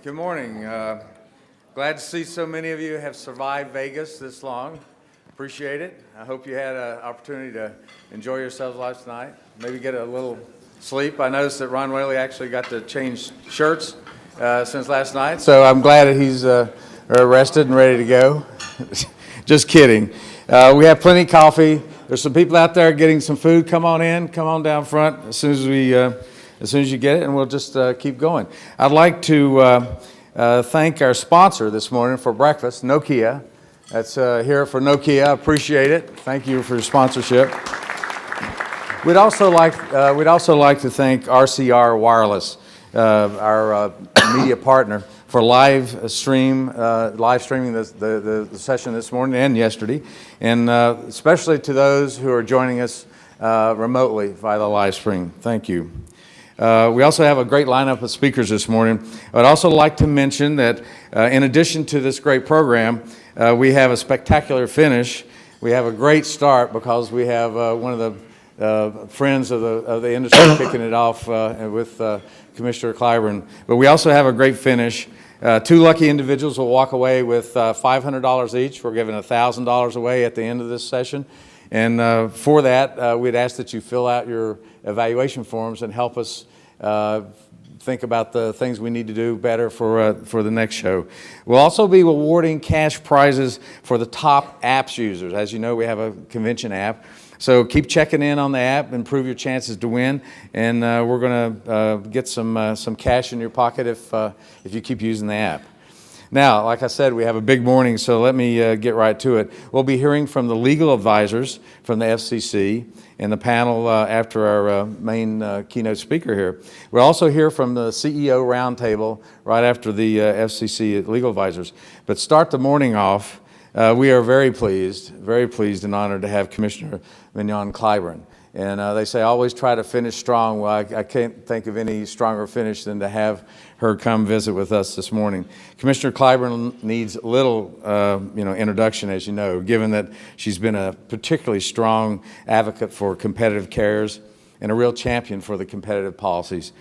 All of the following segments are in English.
Good morning. Glad to see so many of you have survived Vegas this long. Appreciate it. I hope you had an opportunity to enjoy yourselves last night. Maybe get a little sleep. I noticed that Ron Whaley actually got to change shirts since last night, so I'm glad that he's rested and ready to go. Just kidding. We have plenty of coffee. There's some people out there getting some food. Come on in. Come on down front as soon as you get it, and we'll just keep going. I'd like to thank our sponsor this morning for breakfast, Nokia. That's here for Nokia. I appreciate it. Thank you for your sponsorship. We'd also like to thank RCR Wireless, our media partner, for live streaming the session this morning and yesterday, and especially to those who are joining us remotely via the live stream. Thank you. We also have a great lineup of speakers this morning. I'd also like to mention that in addition to this great program, we have a spectacular finish. We have a great start because we have one of the friends of the industry kicking it off with Commissioner Clyburn. But we also have a great finish. Two lucky individuals will walk away with $500 each. We're giving $1,000 away at the end of this session. And for that, we'd ask that you fill out your evaluation forms and help us think about the things we need to do better for the next show. We'll also be awarding cash prizes for the top apps users. As you know, we have a convention app. So keep checking in on the app, improve your chances to win, and we're going to get some cash in your pocket if you keep using the app. Now, like I said, we have a big morning, so let me get right to it. We'll be hearing from the legal advisors from the FCC and the panel after our main keynote speaker here. We'll also hear from the CEO roundtable right after the FCC legal advisors. But start the morning off. We are very pleased and honored to have Commissioner Mignon Clyburn. And they say always try to finish strong. Well, I can't think of any stronger finish than to have her come visit with us this morning. Commissioner Clyburn needs little introduction, as you know, given that she's been a particularly strong advocate for competitive carriers and a real champion for the competitive policies.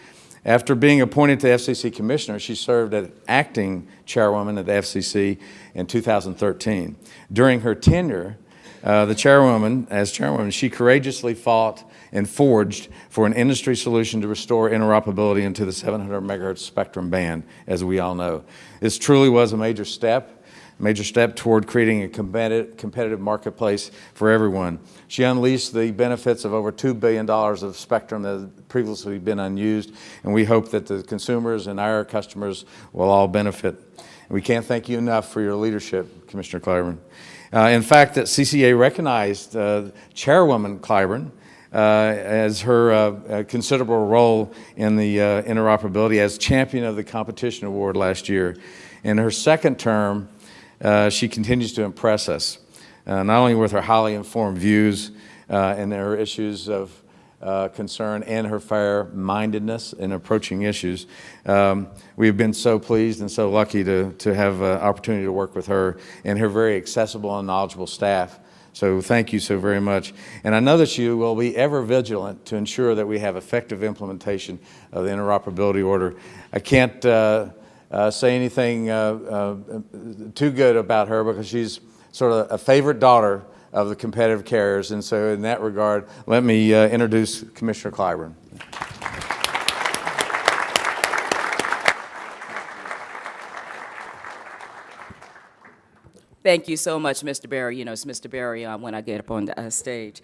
After being appointed to FCC Commissioner, she served as acting chairwoman at the FCC in 2013. During her tenure, as chairwoman, she courageously fought and forged for an industry solution to restore interoperability into the 700 megahertz spectrum band, as we all know. This truly was a major step toward creating a competitive marketplace for everyone. She unleashed the benefits of over $2 billion of spectrum that had previously been unused, and we hope that the consumers and our customers will all benefit. We can't thank you enough for your leadership, Commissioner Clyburn. In fact, that CCA recognized Chairwoman Clyburn as her considerable role in the interoperability as champion of the competition award last year. In her second term, she continues to impress us, not only with her highly informed views and her issues of concern and her fair-mindedness in approaching issues. We've been so pleased and so lucky to have an opportunity to work with her and her very accessible and knowledgeable staff. So thank you so very much. And I know that you will be ever vigilant to ensure that we have effective implementation of the interoperability order. I can't say anything too good about her because she's sort of a favorite daughter of the competitive carriers, and so in that regard, let me introduce Commissioner Clyburn. Thank you so much, Mr. Berry. You know, it's Mr. Berry when I get up on the stage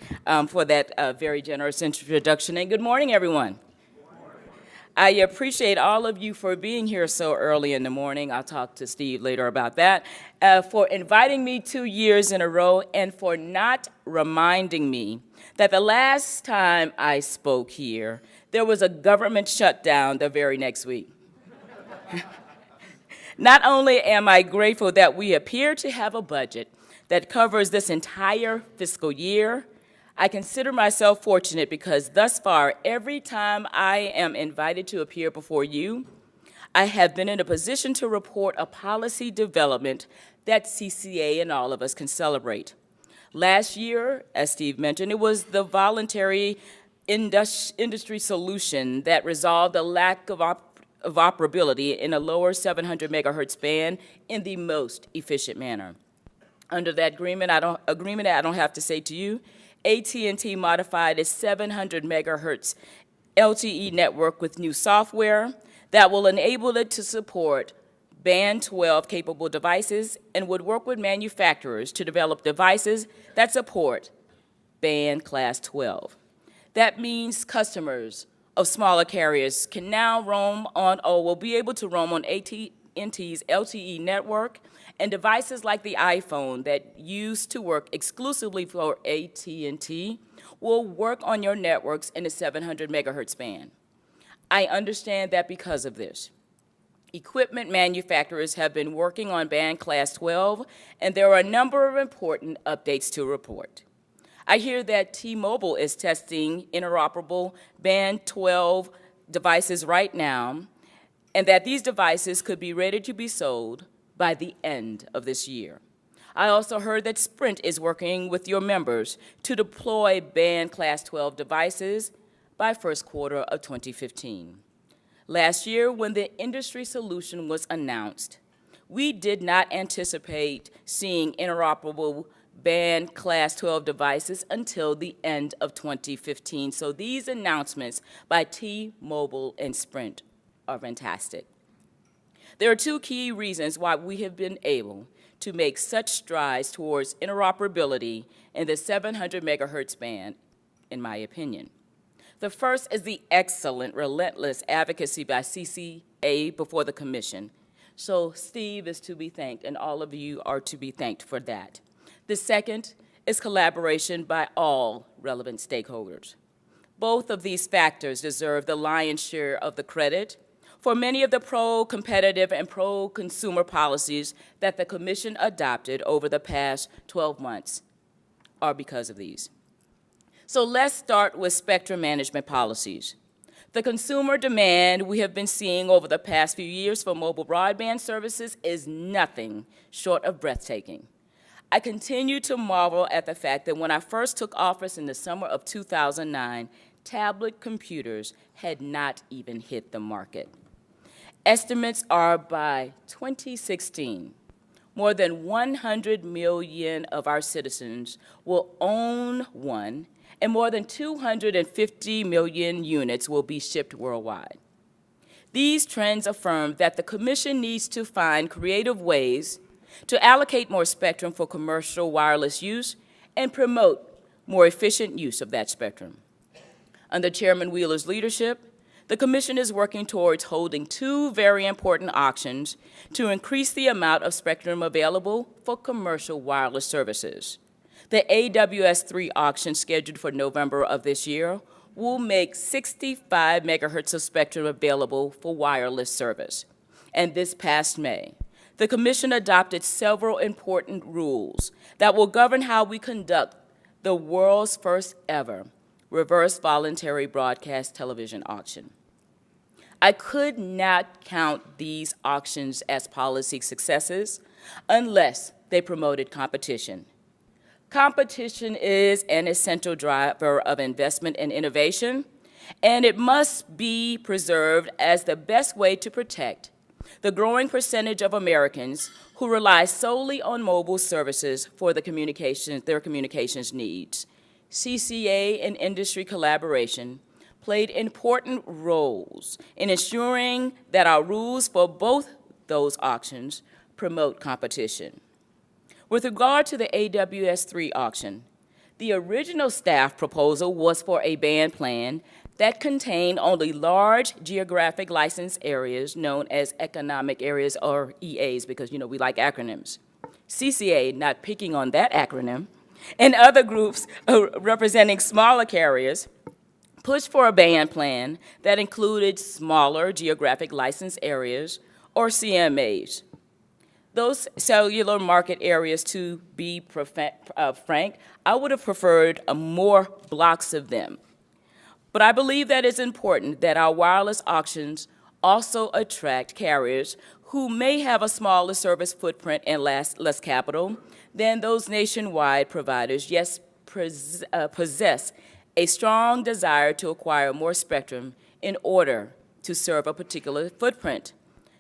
for that very generous introduction. And good morning, everyone. I appreciate all of you for being here so early in the morning. I'll talk to Steve later about that. For inviting me 2 years in a row and for not reminding me that the last time I spoke here, there was a government shutdown the very next week. Not only am I grateful that we appear to have a budget that covers this entire fiscal year, I consider myself fortunate because thus far, every time I am invited to appear before you, I have been in a position to report a policy development that CCA and all of us can celebrate. Last year, as Steve mentioned, it was the voluntary industry solution that resolved a lack of interoperability in a lower 700 megahertz band in the most efficient manner. Under that agreement, I don't have to say to you, AT&T modified its 700 megahertz LTE network with new software that will enable it to support Band 12 capable devices and would work with manufacturers to develop devices that support Band Class 12. That means customers of smaller carriers can now roam on, or will be able to roam on AT&T's LTE network, and devices like the iPhone that used to work exclusively for AT&T will work on your networks in the 700 megahertz band. I understand that because of this, equipment manufacturers have been working on Band Class 12, and there are a number of important updates to report. I hear that T-Mobile is testing interoperable Band 12 devices right now, and that these devices could be ready to be sold by the end of this year. I also heard that Sprint is working with your members to deploy Band Class 12 devices by first quarter of 2015. Last year, when the industry solution was announced, we did not anticipate seeing interoperable Band Class 12 devices until the end of 2015. So these announcements by T-Mobile and Sprint are fantastic. There are two key reasons why we have been able to make such strides towards interoperability in the 700 megahertz band, in my opinion. The first is the excellent, relentless advocacy by CCA before the Commission. So Steve is to be thanked, and all of you are to be thanked for that. The second is collaboration by all relevant stakeholders. Both of these factors deserve the lion's share of the credit for many of the pro-competitive and pro-consumer policies that the Commission adopted over the past 12 months are because of these. So let's start with spectrum management policies. The consumer demand we have been seeing over the past few years for mobile broadband services is nothing short of breathtaking. I continue to marvel at the fact that when I first took office in the summer of 2009, tablet computers had not even hit the market. Estimates are by 2016, more than 100 million of our citizens will own one, and more than 250 million units will be shipped worldwide. These trends affirm that the Commission needs to find creative ways to allocate more spectrum for commercial wireless use and promote more efficient use of that spectrum. Under Chairman Wheeler's leadership, the Commission is working towards holding two very important auctions to increase the amount of spectrum available for commercial wireless services. The AWS-3 auction scheduled for November of this year will make 65 megahertz of spectrum available for wireless service. And this past May, the Commission adopted several important rules that will govern how we conduct the world's first ever reverse voluntary broadcast television auction. I could not count these auctions as policy successes unless they promoted competition. Competition is an essential driver of investment and innovation, and it must be preserved as the best way to protect the growing percentage of Americans who rely solely on mobile services for their communications needs. CCA and industry collaboration played important roles in ensuring that our rules for both those auctions promote competition. With regard to the AWS-3 auction, the original staff proposal was for a band plan that contained only large geographic license areas known as economic areas, or EAs, because we like acronyms. CCA, not picking on that acronym, and other groups representing smaller carriers pushed for a band plan that included smaller geographic license areas, or CMAs. Those cellular market areas, to be frank, I would have preferred more blocks of them. But I believe that it's important that our wireless auctions also attract carriers who may have a smaller service footprint and less capital than those nationwide providers, yet possess a strong desire to acquire more spectrum in order to serve a particular footprint.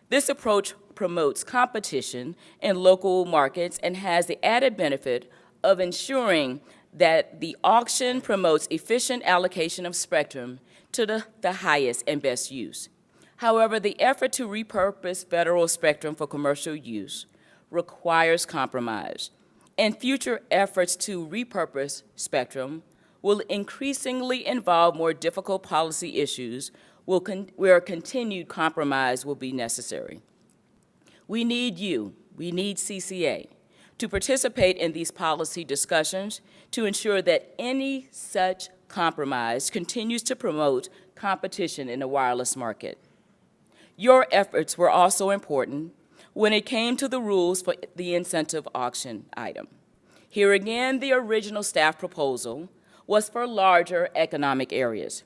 This approach promotes competition in local markets and has the added benefit of ensuring that the auction promotes efficient allocation of spectrum to the highest and best use. However, the effort to repurpose federal spectrum for commercial use requires compromise, and future efforts to repurpose spectrum will increasingly involve more difficult policy issues where continued compromise will be necessary. We need you, we need CCA, to participate in these policy discussions to ensure that any such compromise continues to promote competition in the wireless market. Your efforts were also important when it came to the rules for the incentive auction item. Here again, the original staff proposal was for larger economic areas.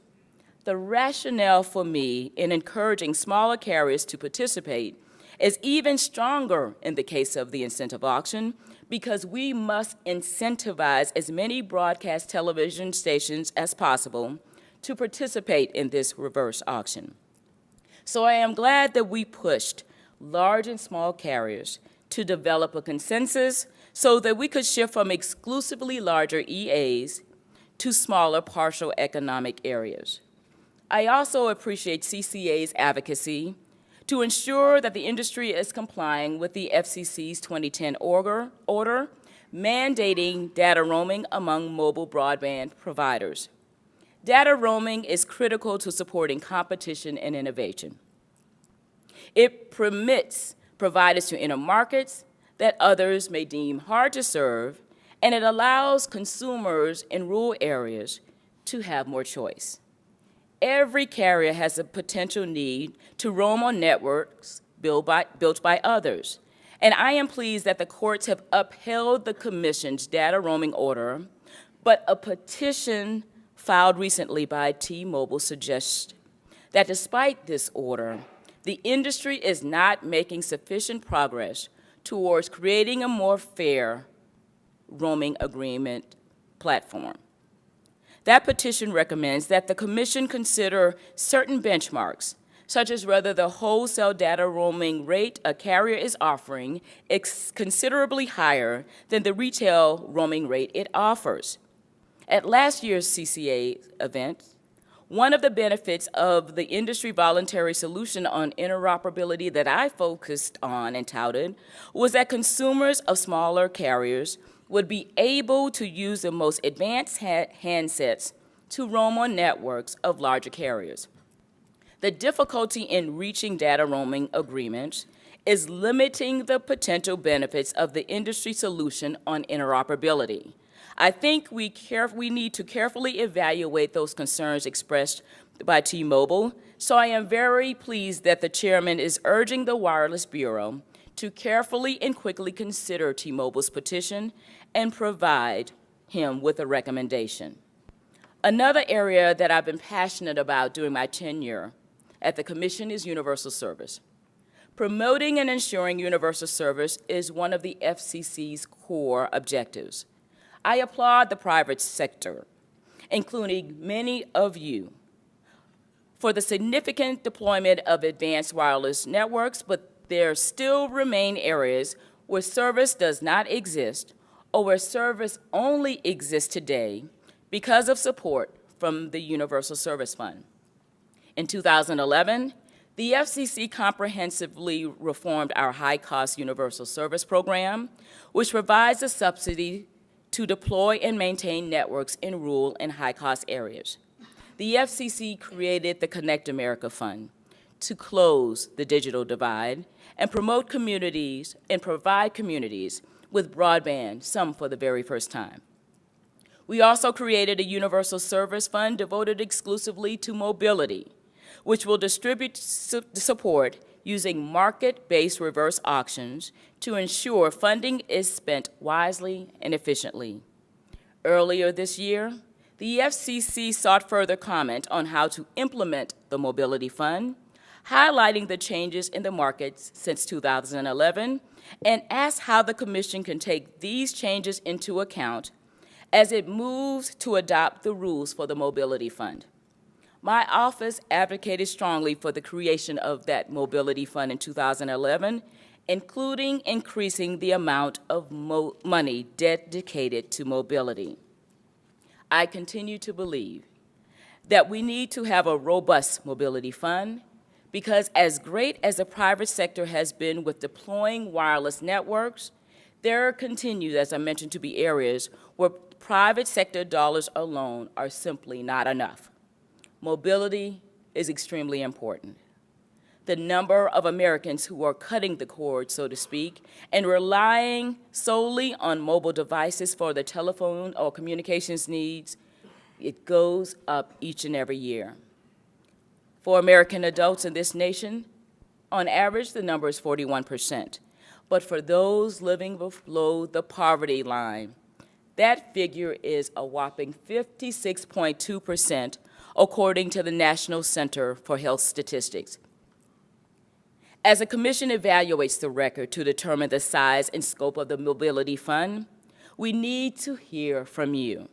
The rationale for me in encouraging smaller carriers to participate is even stronger in the case of the incentive auction because we must incentivize as many broadcast television stations as possible to participate in this reverse auction. So I am glad that we pushed large and small carriers to develop a consensus so that we could shift from exclusively larger EAs to smaller partial economic areas. I also appreciate CCA's advocacy to ensure that the industry is complying with the FCC's 2010 order mandating data roaming among mobile broadband providers. Data roaming is critical to supporting competition and innovation. It permits providers to enter markets that others may deem hard to serve, and it allows consumers in rural areas to have more choice. Every carrier has a potential need to roam on networks built by others, and I am pleased that the courts have upheld the Commission's data roaming order, but a petition filed recently by T-Mobile suggests that despite this order, the industry is not making sufficient progress towards creating a more fair roaming agreement platform. That petition recommends that the Commission consider certain benchmarks, such as whether the wholesale data roaming rate a carrier is offering is considerably higher than the retail roaming rate it offers. At last year's CCA event, one of the benefits of the industry voluntary solution on interoperability that I focused on and touted was that consumers of smaller carriers would be able to use the most advanced handsets to roam on networks of larger carriers. The difficulty in reaching data roaming agreements is limiting the potential benefits of the industry solution on interoperability. I think we need to carefully evaluate those concerns expressed by T-Mobile, so I am very pleased that the chairman is urging the Wireless Bureau to carefully and quickly consider T-Mobile's petition and provide him with a recommendation. Another area that I've been passionate about during my tenure at the Commission is universal service. Promoting and ensuring universal service is one of the FCC's core objectives. I applaud the private sector, including many of you, for the significant deployment of advanced wireless networks, but there still remain areas where service does not exist or where service only exists today because of support from the Universal Service Fund. In 2011, the FCC comprehensively reformed our high-cost universal service program, which provides a subsidy to deploy and maintain networks in rural and high-cost areas. The FCC created the Connect America Fund to close the digital divide and promote communities and provide communities with broadband, some for the very first time. We also created a universal service fund devoted exclusively to mobility, which will distribute support using market-based reverse auctions to ensure funding is spent wisely and efficiently. Earlier this year, the FCC sought further comment on how to implement the Mobility Fund, highlighting the changes in the markets since 2011, and asked how the Commission can take these changes into account as it moves to adopt the rules for the Mobility Fund. My office advocated strongly for the creation of that mobility fund in 2011, including increasing the amount of money dedicated to mobility. I continue to believe that we need to have a robust mobility fund because as great as the private sector has been with deploying wireless networks, there continue, as I mentioned, to be areas where private sector dollars alone are simply not enough. Mobility is extremely important. The number of Americans who are cutting the cord, so to speak, and relying solely on mobile devices for their telephone or communications needs, it goes up each and every year. For American adults in this nation, on average, the number is 41%. But for those living below the poverty line, that figure is a whopping 56.2%, according to the National Center for Health Statistics. As the Commission evaluates the record to determine the size and scope of the Mobility Fund, we need to hear from you.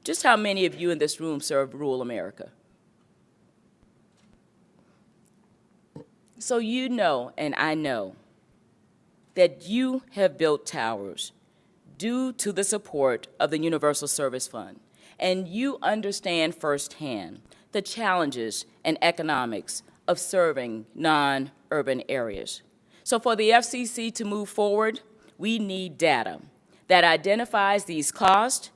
Just how many of you in this room serve rural America? So you know, and I know, that you have built towers due to the support of the Universal Service Fund, and you understand firsthand the challenges and economics of serving non-urban areas. So for the FCC to move forward, we need data that identifies these costs.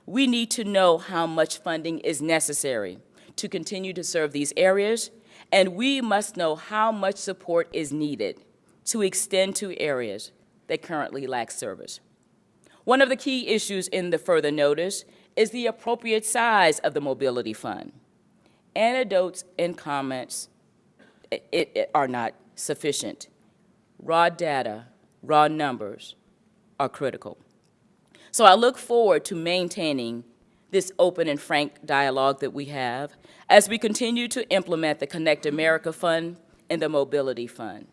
We need to know how much funding is necessary to continue to serve these areas, and we must know how much support is needed to extend to areas that currently lack service. One of the key issues in the further notice is the appropriate size of the Mobility Fund. Anecdotes and comments are not sufficient. Raw data, raw numbers are critical. So I look forward to maintaining this open and frank dialogue that we have as we continue to implement the Connect America Fund and the Mobility Fund.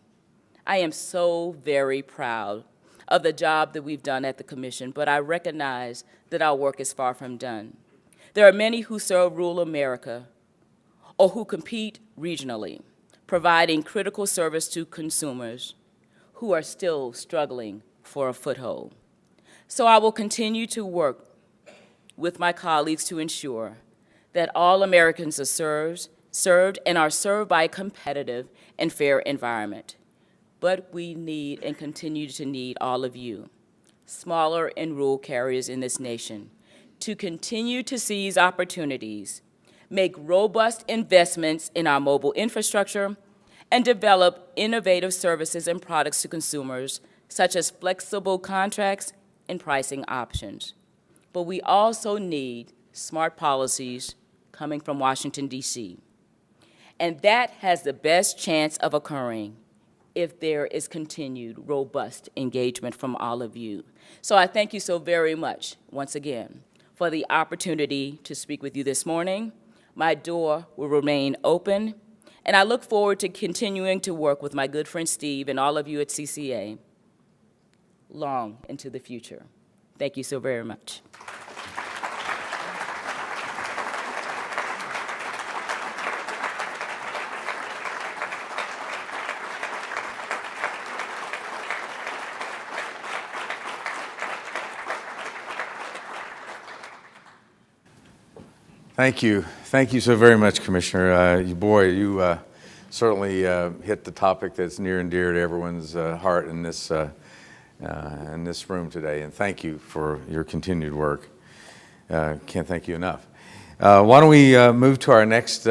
I am so very proud of the job that we've done at the Commission, but I recognize that our work is far from done. There are many who serve rural America or who compete regionally, providing critical service to consumers who are still struggling for a foothold. So I will continue to work with my colleagues to ensure that all Americans are served and are served by a competitive and fair environment. But we need and continue to need all of you, smaller and rural carriers in this nation, to continue to seize opportunities, make robust investments in our mobile infrastructure, and develop innovative services and products to consumers, such as flexible contracts and pricing options. But we also need smart policies coming from Washington, D.C. And that has the best chance of occurring if there is continued robust engagement from all of you. So I thank you so very much, once again, for the opportunity to speak with you this morning. My door will remain open, and I look forward to continuing to work with my good friend Steve and all of you at CCA long into the future. Thank you so very much. Thank you. Thank you so very much, Commissioner. You certainly hit the topic that's near and dear to everyone's heart in this room today, and thank you for your continued work. Can't thank you enough. Why don't we move to our next